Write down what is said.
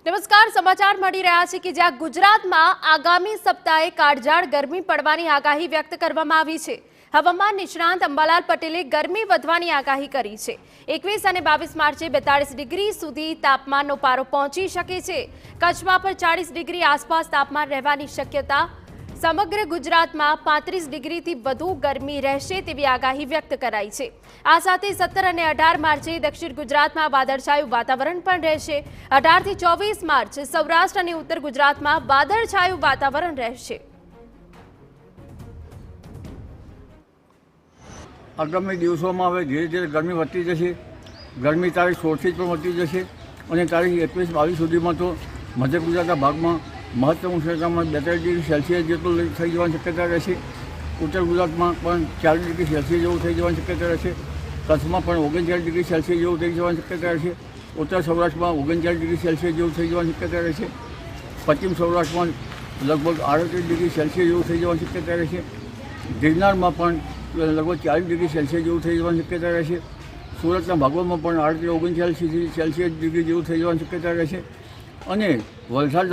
નમસ્કાર, સમાચાર મળી રહ્યા છે કે જ્યાં ગુજરાતમાં આગામી સપ્તાહે કાળઝાળ ગરમી પડવાની આગાહી વ્યક્ત કરવામાં આવી છે। હવામાન નિષ્ણાંત અંબાલાલ પટેલે ગરમી વધવાની આગાહી કરી છે। 21 અને 22 માર્ચે 42 ડિગ્રી સુધી તાપમાનનો પારો પહોંચી શકે છે। કચ્છમાં પણ 40 ડિગ્રી આસપાસ તાપમાન રહેવાની શક્યતા। સમગ્ર ગુજરાતમાં 35 ડિગ્રીથી વધુ ગરમી રહેશે તેવી આગાહી વ્યક્ત કરાઈ છે। આ સાથે 17 અને 18 માર્ચે દક્ષિણ ગુજરાતમાં વાદળછાયું વાતાવરણ પણ રહેશે। 18 થી 24 માર્ચ સૌરાષ્ટ્ર અને ઉત્તર ગુજરાતમાં વાદળછાયું વાતાવરણ રહેશે। આગામી દિવસોમાં હવે ધીરે ધીરે ગરમી વધતી જશે। ગરમી તારીખ 16થી પણ વધતી જશે અને તારીખ 21-22 સુધીમાં તો મધ્ય ગુજરાતના ભાગમાં મહત્તમ ઉષ્ણતામાં 42 ડિગ્રી સેલ્સિયસ જેટલું થઈ જવાની શક્યતા રહેશે। ઉત્તર ગુજરાતમાં પણ 40 ડિગ્રી સેલ્સિયસ જેવું થઈ જવાની શક્યતા રહેશે। કચ્છમાં પણ 39 ડિગ્રી સેલ્સિયસ જેવું થઈ જવાની શક્યતા રહેશે। ઉત્તર સૌરાષ્ટ્રમાં 39 ડિગ્રી સેલ્સિયસ જેવું થઈ જવાની શક્યતા રહેશે। પશ્ચિમ સૌરાષ્ટ્રમાં લગભગ 38 ડિગ્રી સેલ્સિયસ જેવું થઈ જવાની શક્યતા રહેશે। ગિરનારમાં પણ લગભગ 40 ડિગ્રી સેલ્સિયસ જેવું થઈ જવાની શક્યતા રહેશે। સુરતના ભાગોમાં પણ 38-39 સેલ્સિયસ ડિગ્રી જેવું થઈ જવાની શક્યતા રહેશે અને વલસાડ